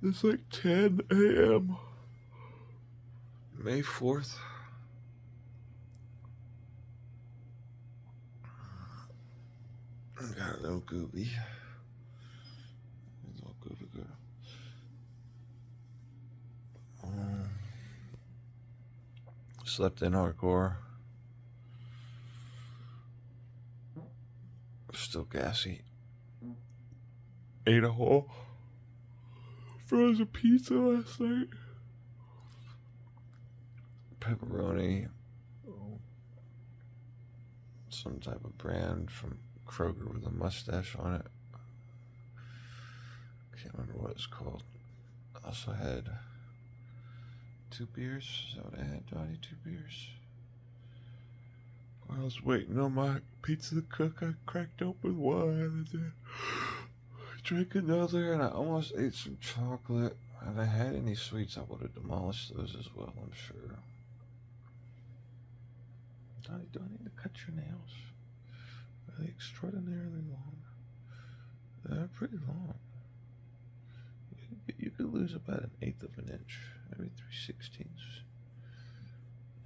It's like 10 a.m. May 4th. Got a little goopy. A little goopy girl. Slept in hardcore. Still gassy. Ate a whole frozen pizza last night. Pepperoni. Some type of brand from Kroger with a mustache on it. Can't remember what it's called. I also had 2 beers. Is that what I had, Johnny? 2 beers. While I was waiting on my pizza to cook, I cracked open one and then drank another, and I almost ate some chocolate. If I had any sweets, I would have demolished those as well, I'm sure. Johnny, do I need to cut your nails? Are they extraordinarily long? They're pretty long. You could lose about 1/8 of an inch, maybe 3/16.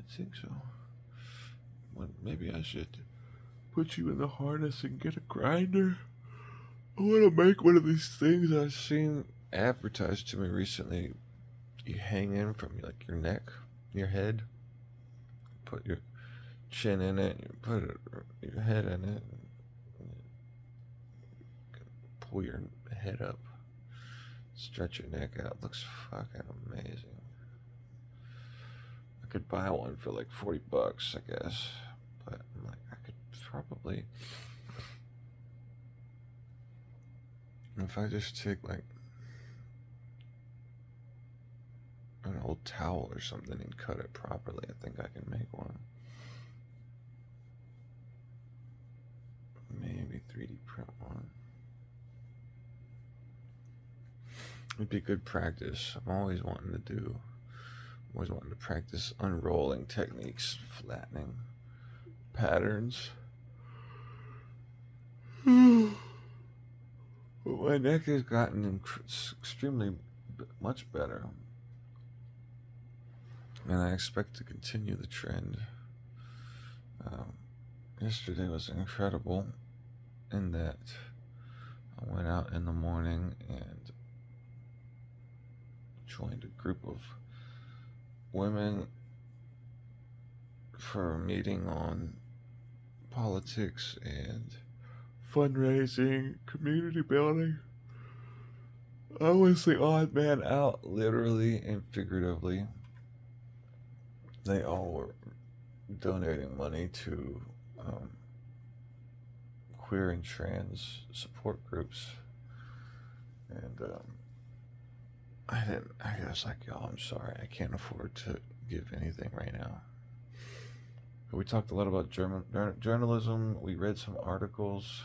I think so. Well, maybe I should put you in the harness and get a grinder. I want to make one of these things I've seen advertised to me recently. You hang in from like your neck, your head, put your chin in it, you put your head in it, and pull your head up, stretch your neck out. It looks fucking amazing. I could buy one for like $40, I guess, but I'm like, I could probably, if I just take like an old towel or something and cut it properly, I think I can make one. Maybe 3D print one. It'd be good practice. I'm always wanting to practice unrolling techniques, flattening patterns. My neck has gotten extremely much better, and I expect to continue the trend. Yesterday was incredible in that I went out in the morning and joined a group of women for a meeting on politics and fundraising, community building. I was the odd man out, literally and figuratively. They all were donating money to queer and trans support groups, and I was like, y'all, I'm sorry, I can't afford to give anything right now. But we talked a lot about journalism. We read some articles.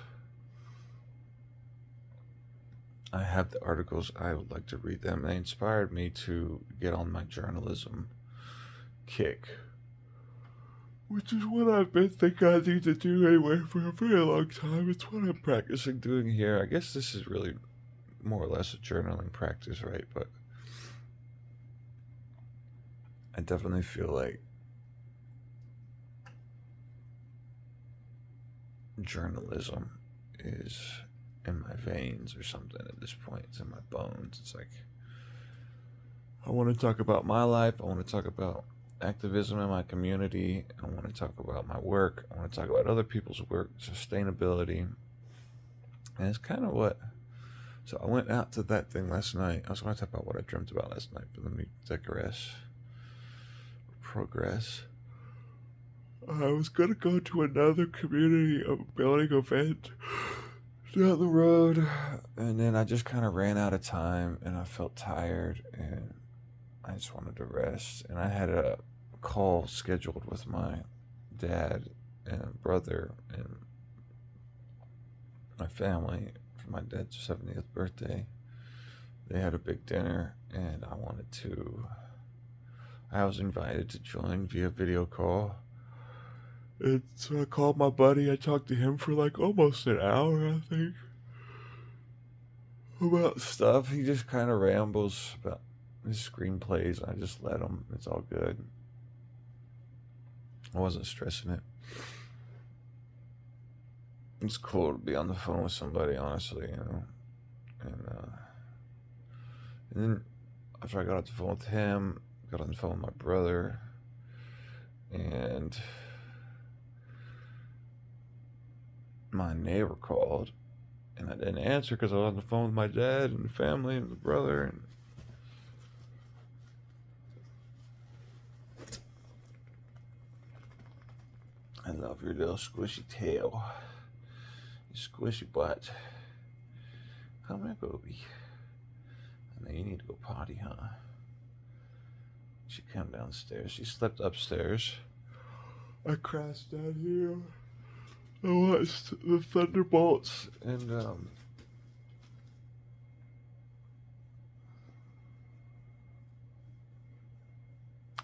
I have the articles. I would like to read them. They inspired me to get on my journalism kick, which is what I've been thinking I need to do anyway for a very long time. It's what I'm practicing doing here. I guess this is really more or less a journaling practice, right? But I definitely feel like journalism is in my veins or something at this point. It's in my bones. It's like, I want to talk about my life. I want to talk about activism in my community. I want to talk about my work. I want to talk about other people's work, sustainability. And it's kind of what. So I went out to that thing last night. I was going to talk about what I dreamt about last night, but let me progress. I was going to go to another community building event down the road, and then I just kind of ran out of time, and I felt tired, and I just wanted to rest. And I had a call scheduled with my dad and brother and my family for my dad's 70th birthday. They had a big dinner, and I was invited to join via video call. And so I called my buddy. I talked to him for like almost an hour, I think. about stuff. He just kind of rambles about his screenplays. I just let him. It's all good. I wasn't stressing it. It's cool to be on the phone with somebody, honestly, you know. And then after I got off the phone with him, got on the phone with my brother, and my neighbor called, and I didn't answer because I was on the phone with my dad and the family and the brother. And I love your little squishy tail, your squishy butt. Come here, Bobby. I know you need to go potty, huh? She came downstairs. She slept upstairs. I crashed down here. I watched the Thunderbolts, and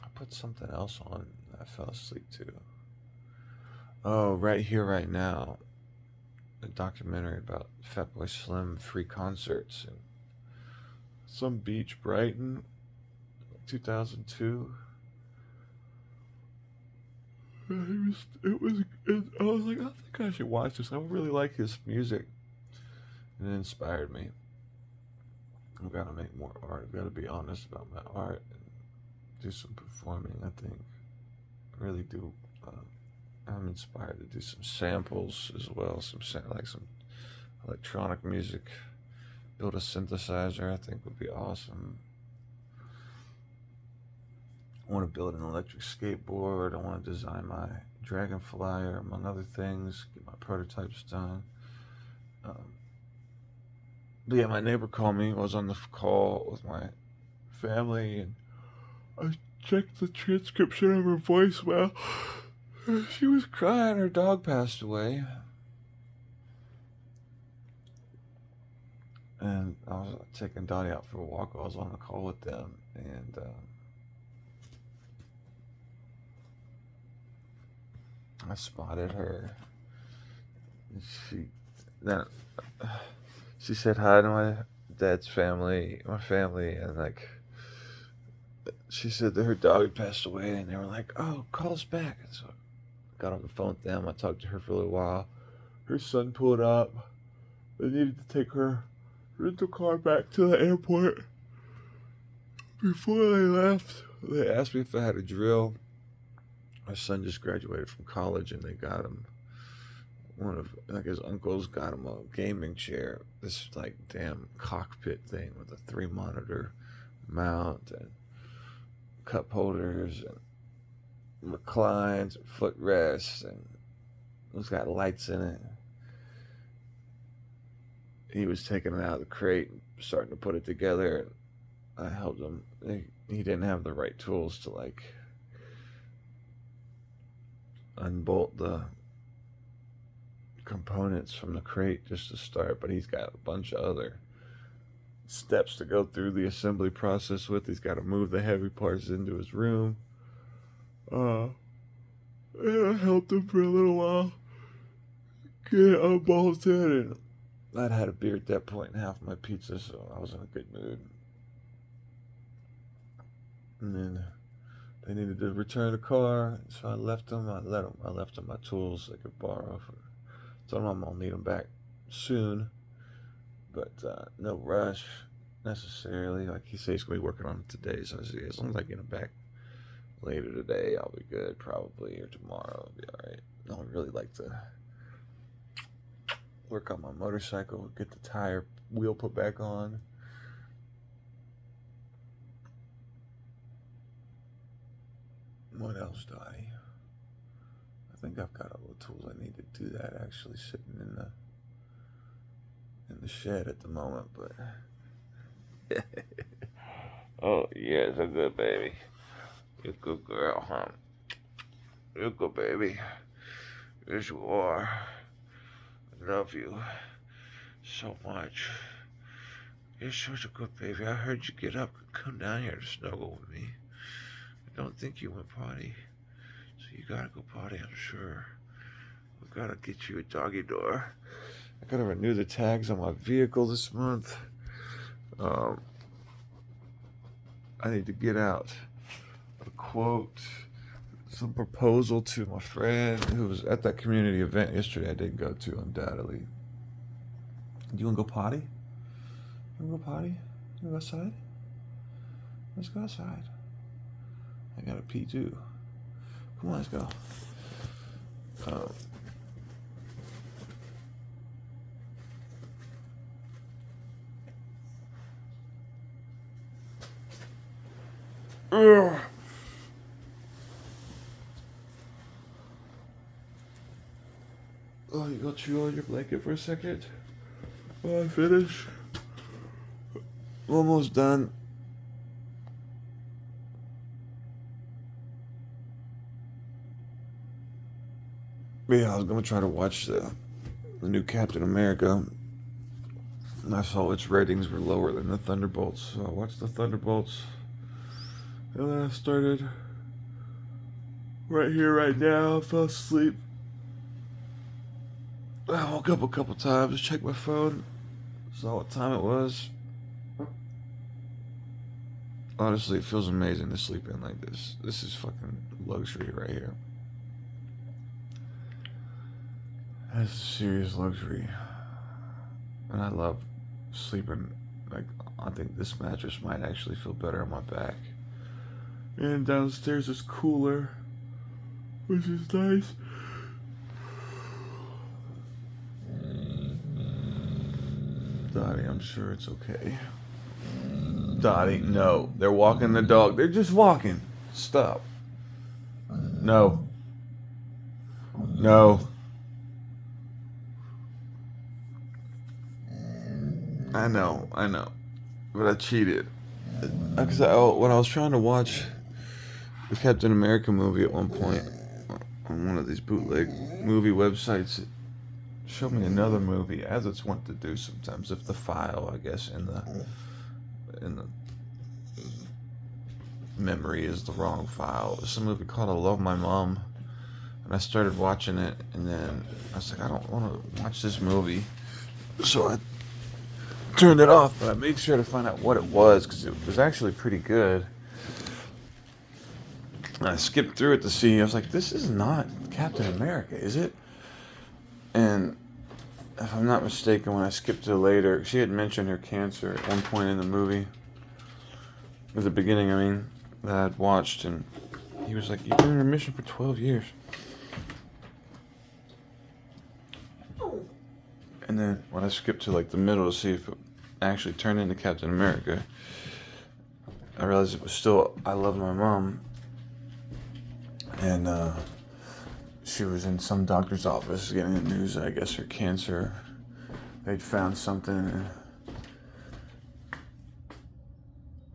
I put something else on. I fell asleep too. Oh, Right Here, Right Now, a documentary about Fatboy Slim free concerts in some beach, Brighton, 2002. I was like, I think I should watch this. I really like his music. And it inspired me. I've got to make more art. I've got to be honest about my art and do some performing, I think. I really do. I'm inspired to do some samples as well, some electronic music. Build a synthesizer, I think would be awesome. I want to build an electric skateboard. I want to design my Dragon Flyer, among other things. Get my prototypes done. But yeah, my neighbor called me. I was on the call with my family, and I checked the transcription of her voicemail. She was crying. Her dog passed away. And I was taking Dottie out for a walk. I was on the call with them, and I spotted her. She said hi to my dad's family, my family, and like she said that her dog had passed away, and they were like, "Oh, call us back." And so I got on the phone with them. I talked to her for a little while. Her son pulled up. They needed to take her rental car back to the airport. Before they left, they asked me if I had a drill. My son just graduated from college, and they got him his uncles got him a gaming chair, this like damn cockpit thing with a 3-monitor mount and cup holders and reclines and footrests, and it's got lights in it. He was taking it out of the crate and starting to put it together, and I helped him. He didn't have the right tools to like unbolt the components from the crate just to start, but he's got a bunch of other steps to go through the assembly process with. He's got to move the heavy parts into his room. And I helped him for a little while get it unbolted, and I'd had a beer at that point and half my pizza, so I was in a good mood. And then they needed to return the car, so I left them. I left them my tools they could borrow. Told them I'll need them back soon, but no rush necessarily. Like he said, he's gonna be working on them today, so as long as I get them back later today, I'll be good. Probably, or tomorrow, I'll be all right. I would really like to work on my motorcycle, get the tire wheel put back on. What else, Dottie? I think I've got all the tools I need to do that, actually sitting in the shed at the moment, but oh yeah, it's a good baby. You're a good girl, huh? You're a good baby. Yes, you are. I love you so much. You're such a good baby. I heard you get up and come down here to snuggle with me. I don't think you went potty, so you gotta go potty, I'm sure. We gotta get you a doggy door. I gotta renew the tags on my vehicle this month. Um, I need to get out a quote, some proposal to my friend who was at that community event yesterday I didn't go to, undoubtedly. Do you want to go potty? You want to go potty? You want to go outside? Let's go outside. I gotta pee too. Come on, let's go. Ugh. Oh, you go chew on your blanket for a second while I finish? I'm almost done. But yeah, I was gonna try to watch the new Captain America, and I saw its ratings were lower than the Thunderbolts, so I watched the Thunderbolts, and then I started right here, right now. I fell asleep. I woke up a couple times, checked my phone, saw what time it was. Honestly, it feels amazing to sleep in like this. This is fucking luxury right here. That's serious luxury. And I love sleeping. Like, I think this mattress might actually feel better on my back. And downstairs is cooler, which is nice. Dottie, I'm sure it's okay. Dottie, no. They're walking the dog. They're just walking. Stop. No. No. I know. But I cheated. Because when I was trying to watch the Captain America movie at one point on one of these bootleg movie websites, it showed me another movie, as it's wont to do sometimes, if the file, I guess, in the memory is the wrong file. It's a movie called I Love My Mom, and I started watching it, and then I was like, I don't want to watch this movie, so I turned it off, but I made sure to find out what it was, because it was actually pretty good. And I skipped through it to see, I was like, this is not Captain America, is it? And if I'm not mistaken, when I skipped to later, she had mentioned her cancer at one point in the movie. At the beginning, I mean, that I'd watched, and he was like, you've been in remission for 12 years. And then when I skipped to like the middle to see if it actually turned into Captain America, I realized it was still I Love My Mom. And she was in some doctor's office getting the news that I guess her cancer, they'd found something.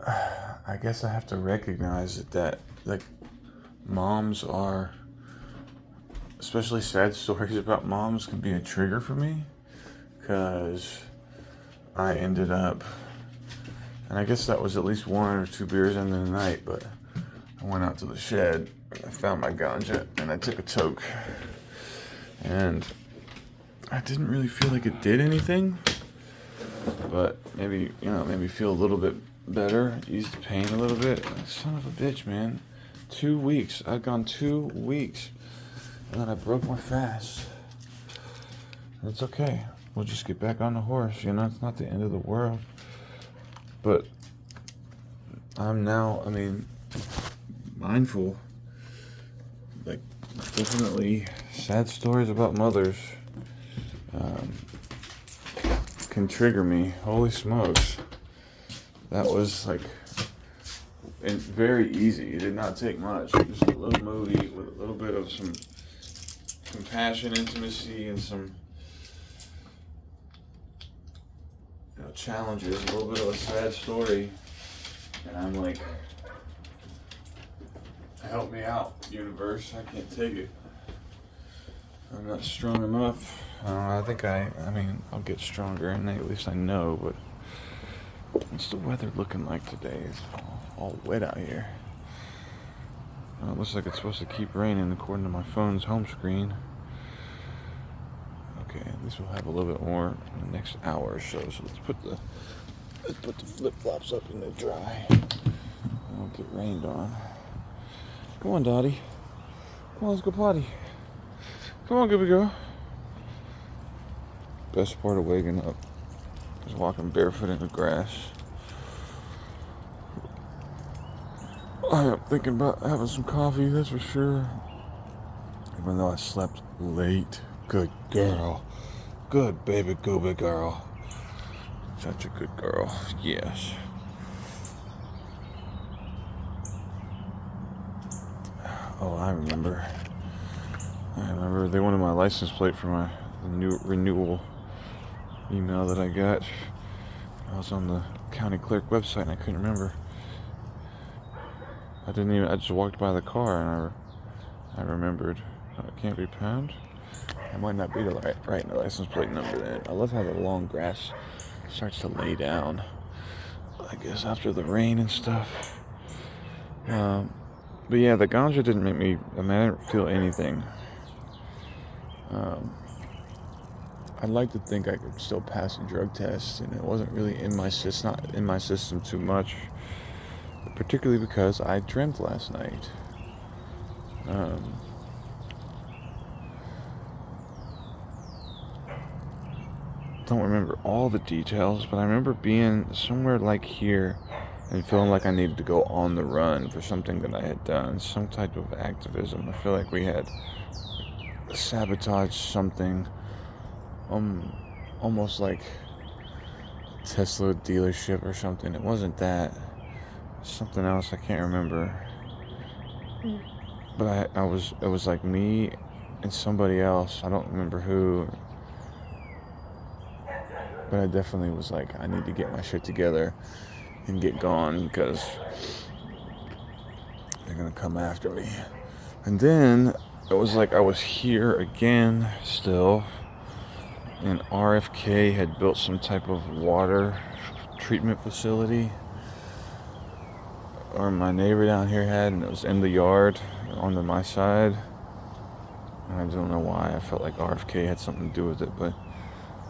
I guess I have to recognize that like moms are, especially sad stories about moms can be a trigger for me, because I ended up, and I guess that was at least 1 or 2 beers into the night, but I went out to the shed, I found my ganja, and I took a toke, and I didn't really feel like it did anything, but maybe, made me feel a little bit better, eased the pain a little bit. Son of a bitch, man. 2 weeks. I'd gone 2 weeks, and then I broke my fast. It's okay. We'll just get back on the horse, it's not the end of the world. But I'm now, mindful. Like, definitely sad stories about mothers can trigger me. Holy smokes. That was like very easy. It did not take much. Just a little movie with a little bit of some compassion, intimacy, and some challenges. A little bit of a sad story, and I'm like, help me out, universe. I can't take it. I'm not strong enough. I think I'll get stronger, and at least I know, but what's the weather looking like today? It's all wet out here. It looks like it's supposed to keep raining according to my phone's home screen. Okay, at least we'll have a little bit more in the next hour or so. So let's put the Let's put the flip-flops up in the dry. I don't get rained on. Come on, Dottie. Come on, let's go potty. Come on, good girl. Best part of waking up is walking barefoot in the grass. I am thinking about having some coffee, that's for sure. Even though I slept late. Good girl. Good baby gooba girl. Such a good girl. Yes. Oh, I remember. They wanted my license plate for my new renewal email that I got. I was on the county clerk website and I couldn't remember. I just walked by the car and I remembered. It can't be pound. I might not be the right license plate number then. I love how the long grass starts to lay down. I guess after the rain and stuff. But yeah, the ganja didn't make me. I didn't feel anything. I'd like to think I could still pass a drug test, and it wasn't really not in my system too much. Particularly because I dreamt last night. Don't remember all the details, but I remember being somewhere like here and feeling like I needed to go on the run for something that I had done, some type of activism. I feel like we had sabotaged something, almost like Tesla dealership or something. It wasn't that. Something else I can't remember. But it was like me and somebody else. I don't remember who. But I definitely was like, I need to get my shit together and get gone because they're gonna come after me. And then it was like I was here again still, and RFK had built some type of water treatment facility, or my neighbor down here had, and it was in the yard on my side. And I don't know why I felt like RFK had something to do with it, but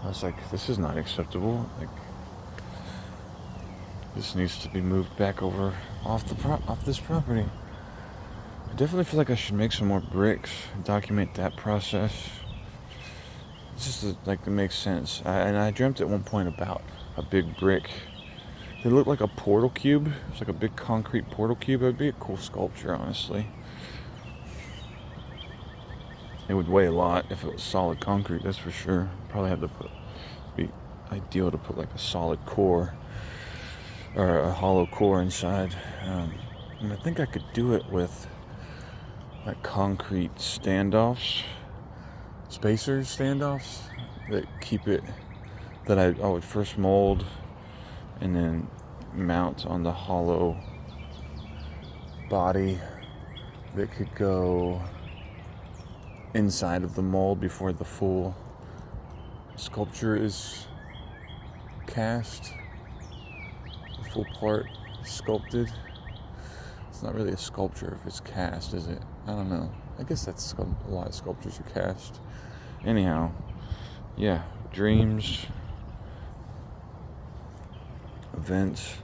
I was like, this is not acceptable. Like, this needs to be moved back over off this property. I definitely feel like I should make some more bricks, document that process. It's just it makes sense. And I dreamt at one point about a big brick. It looked like a portal cube. It's like a big concrete portal cube. It would be a cool sculpture, honestly. It would weigh a lot if it was solid concrete, that's for sure. Probably have to be ideal to put like a solid core or a hollow core inside. And I think I could do it with like concrete standoffs, spacers standoffs that keep it, that I would first mold and then mount on the hollow body that could go inside of the mold before the full sculpture is cast, the full part sculpted. It's not really a sculpture if it's cast, is it? I don't know. I guess that's a lot of sculptures are cast. Anyhow, yeah, dreams, events.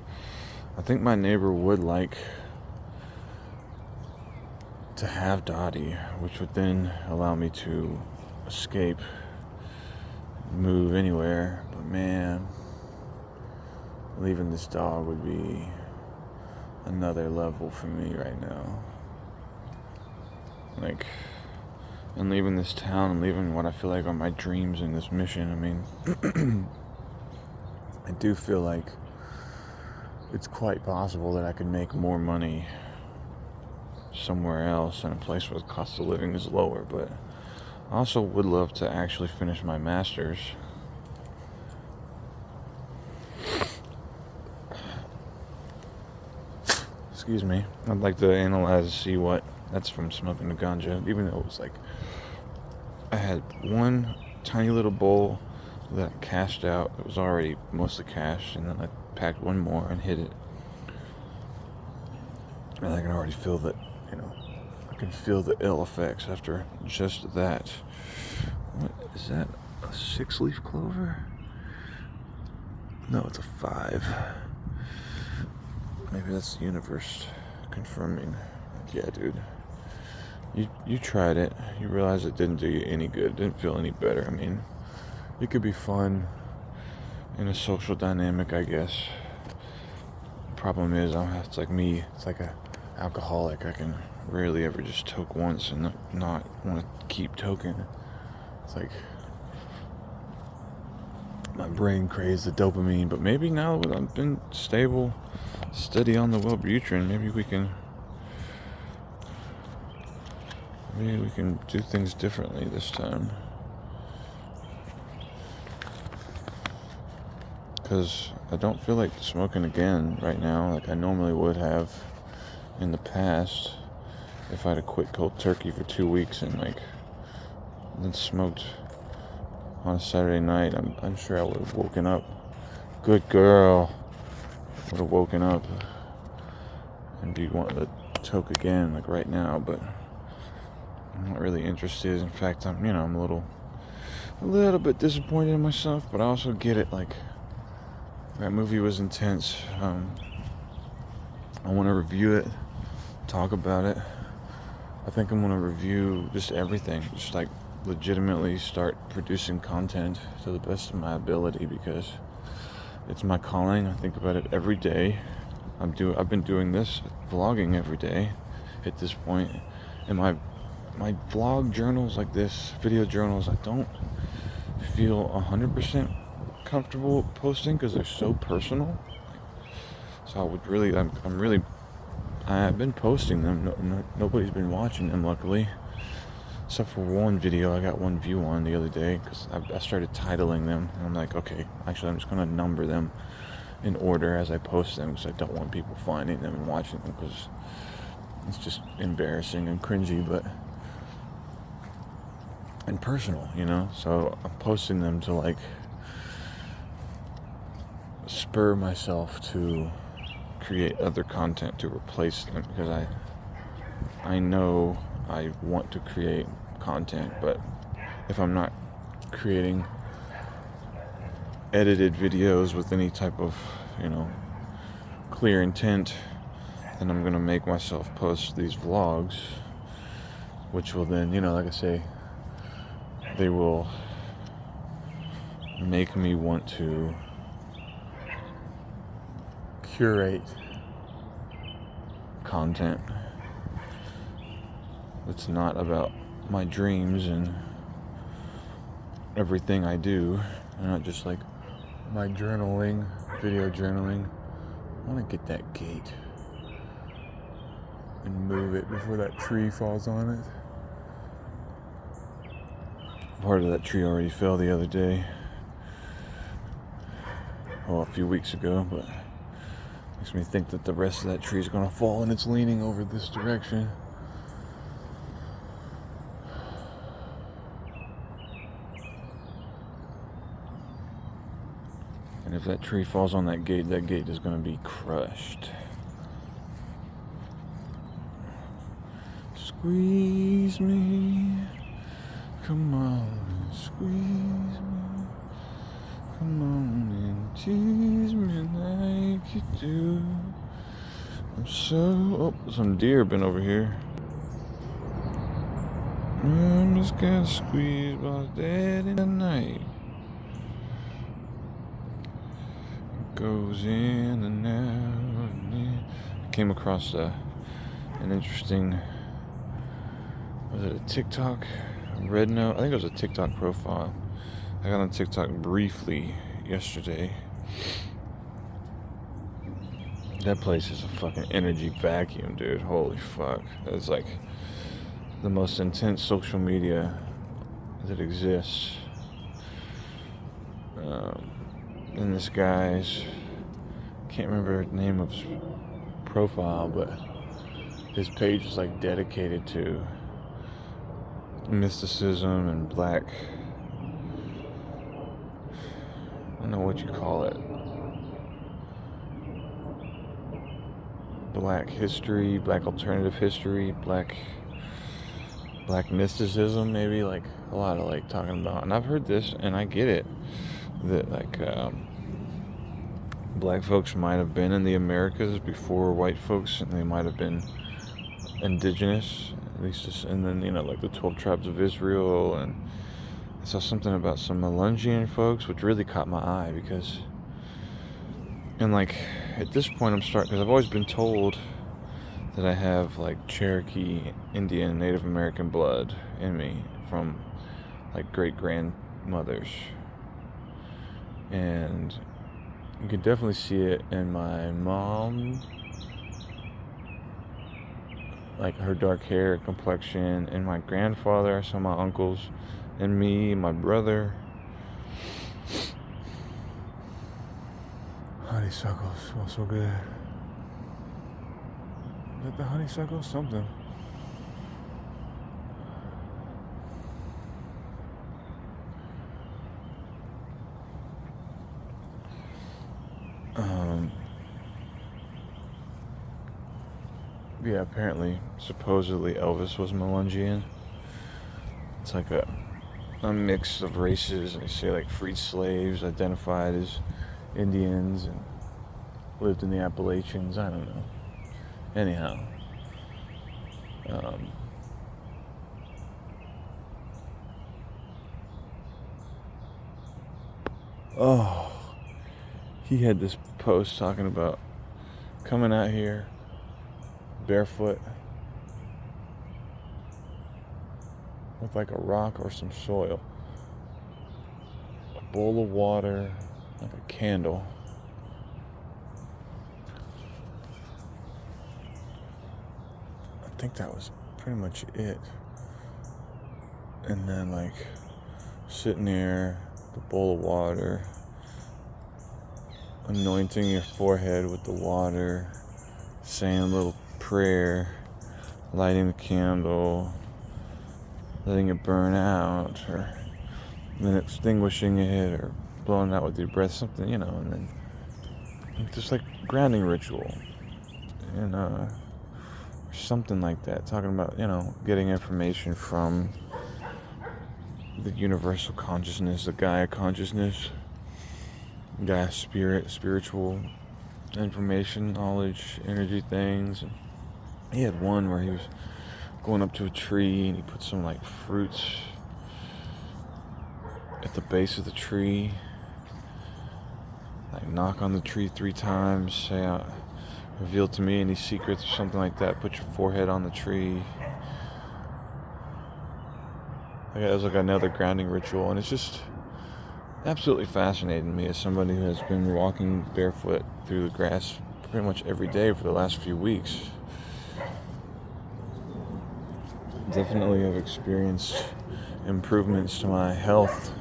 I think my neighbor would like to have Dottie, which would then allow me to escape, move anywhere. But man, leaving this dog would be another level for me right now. Like, and leaving this town and leaving what I feel like are my dreams in this mission. I mean, I do feel like it's quite possible that I could make more money somewhere else in a place where the cost of living is lower, but I also would love to actually finish my master's. Excuse me. I'd like to analyze and see what that's from smoking the ganja, even though it was like I had one tiny little bowl that I cashed out. It was already mostly cashed, and then I packed one more and hid it. And I can already feel that, I can feel the ill effects after just that. What is that? A 6-leaf clover? No, it's a 5. Maybe that's the universe confirming. Like, yeah, dude. You tried it. You realized it didn't do you any good. It didn't feel any better. I mean, it could be fun in a social dynamic, I guess. Problem is, it's like me. It's like a alcoholic. I can rarely ever just toke once and not want to keep toking. It's like my brain craves the dopamine, but maybe now that I've been stable, steady on the Wellbutrin, maybe we can do things differently this time. Because I don't feel like smoking again right now like I normally would have in the past if I'd have quit cold turkey for 2 weeks and then smoked on a Saturday night. I'm sure I would have woken up. Good girl. Would have woken up and be wanting to toke again like right now, but I'm not really interested. In fact, I'm a little bit disappointed in myself, but I also get it. Like, that movie was intense. I want to review it, talk about it. I think I'm going to review just everything, just like legitimately start producing content to the best of my ability, because it's my calling. I think about it every day. I've been doing this, vlogging every day at this point, and my vlog journals like this, video journals, I don't feel 100% comfortable posting because they're so personal. So I've been posting them. Nobody's been watching them, luckily, except for one video I got 1 view on the other day because I started titling them, and I'm like, okay, actually I'm just gonna number them in order as I post them, because I don't want people finding them and watching them, because it's just embarrassing and cringy, and personal, so I'm posting them to spur myself to create other content to replace them, because I know I want to create content, but if I'm not creating edited videos with any type of clear intent, then I'm gonna make myself post these vlogs, which will then, like I say, they will make me want to curate content that's not about my dreams and everything I do, and not just like my journaling, video journaling. I want to get that gate and move it before that tree falls on it. Part of that tree already fell the other day. A few weeks ago, but makes me think that the rest of that tree is going to fall, and it's leaning over this direction. And if that tree falls on that gate is going to be crushed. Squeeze me, come on, squeeze me, come on and tease me like you do. Some deer been over here. I'm just gonna squeeze by dead in the night. Goes in and out and in. I came across an interesting, was it a TikTok? Red Note? I think it was a TikTok profile. I got on TikTok briefly yesterday. That place is a fucking energy vacuum, dude. Holy fuck. It's like the most intense social media that exists. And this guy's, can't remember the name of his profile, but his page was like dedicated to mysticism and black, I don't know what you call it, black history, black alternative history, black mysticism, maybe, like a lot of talking about. And I've heard this and I get it, that black folks might have been in the Americas before white folks, and they might have been indigenous, at least, and then, like the 12 tribes of Israel. And I saw something about some Melungeon folks, which really caught my eye, because, and like, at this point I'm starting, because I've always been told that I have like Cherokee, Indian, Native American blood in me from like great grandmothers, and you can definitely see it in my mom, like her dark hair, complexion, and my grandfather, some of my uncles, and me, my brother. Honeysuckles smell so good. Is that the honeysuckle? Something. Yeah, apparently, supposedly Elvis was Melungeon. It's like a mix of races. They say like freed slaves identified as Indians and lived in the Appalachians. I don't know. Anyhow, he had this post talking about coming out here barefoot with like a rock or some soil, a bowl of water, like a candle. I think that was pretty much it. And then like sitting there, the bowl of water, anointing your forehead with the water, saying a little prayer, lighting the candle, letting it burn out, or then extinguishing it, or blowing out with your breath, something, and then just like grounding ritual, and or something like that, talking about, getting information from the universal consciousness, the Gaia consciousness, Gaia spirit, spiritual information, knowledge, energy things. And he had one where he was going up to a tree and he put some like fruits at the base of the tree, like knock on the tree 3 times, say, reveal to me any secrets or something like that, put your forehead on the tree. It was like another grounding ritual, and it's just absolutely fascinating me as somebody who has been walking barefoot through the grass pretty much every day for the last few weeks. Definitely have experienced improvements to my health.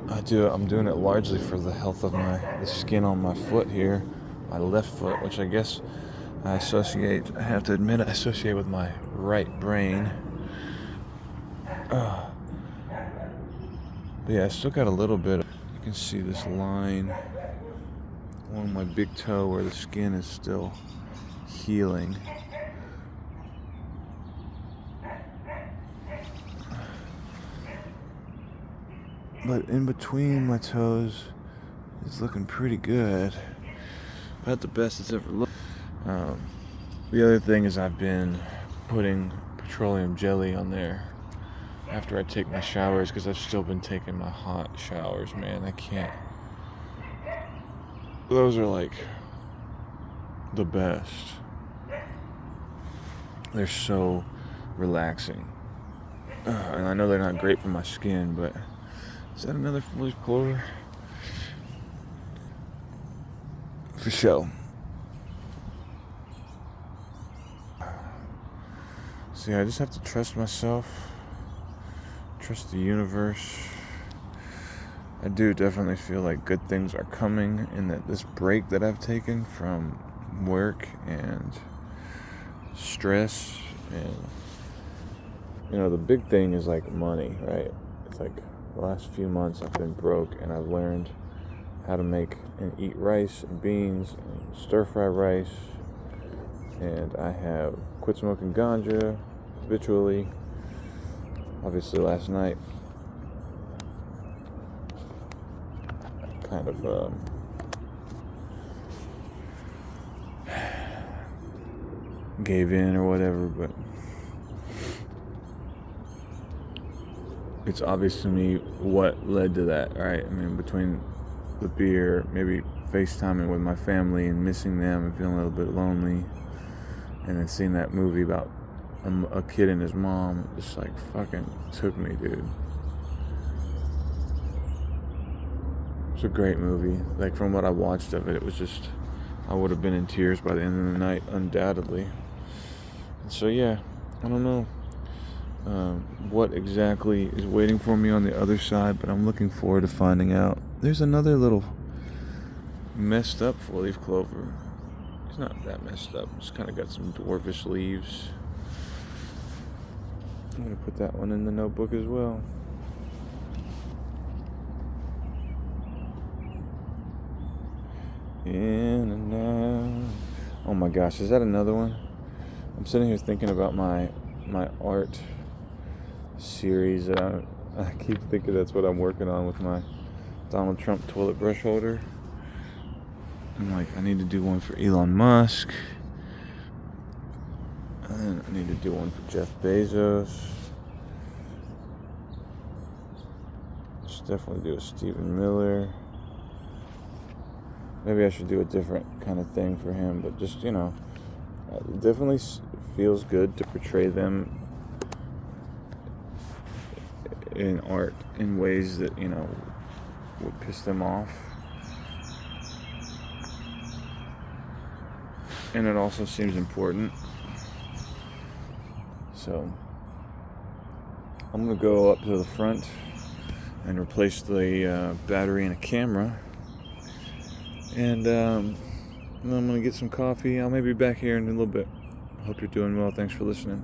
I'm doing it largely for the health of the skin on my foot here, my left foot, which I guess I have to admit, I associate with my right brain. But yeah, I still got a little bit. You can see this line along my big toe where the skin is still healing. But in between my toes, it's looking pretty good. About the best it's ever looked. The other thing is I've been putting petroleum jelly on there after I take my showers, because I've still been taking my hot showers, man. I can't. Those are like the best. They're so relaxing. And I know they're not great for my skin, but is that another foolish plover? For sure. See, I just have to trust myself, trust the universe. I do definitely feel like good things are coming, and that this break that I've taken from work and stress, and the big thing is like money, right? It's like the last few months I've been broke, and I've learned how to make and eat rice and beans and stir-fry rice, and I have quit smoking ganja habitually, obviously last night, kind of gave in or whatever, but it's obvious to me what led to that, right? I mean, between the beer, maybe FaceTiming with my family and missing them and feeling a little bit lonely, and then seeing that movie about a kid and his mom, just like fucking took me, dude. It's a great movie. Like, from what I watched of it, it was just, I would have been in tears by the end of the night, undoubtedly. And so yeah, I don't know what exactly is waiting for me on the other side, but I'm looking forward to finding out. There's another little messed up four-leaf clover. It's not that messed up. It's kind of got some dwarfish leaves. I'm going to put that one in the notebook as well. In and out. Oh my gosh, is that another one? I'm sitting here thinking about my art series that I keep thinking that's what I'm working on with my Donald Trump toilet brush holder. I'm like, I need to do one for Elon Musk, and I need to do one for Jeff Bezos. Should definitely do a Stephen Miller. Maybe I should do a different kind of thing for him, but just, it definitely feels good to portray them in art in ways that, would piss them off. And it also seems important. So I'm going to go up to the front and replace the battery in a camera. And then I'm going to get some coffee. I'll maybe be back here in a little bit. I hope you're doing well. Thanks for listening.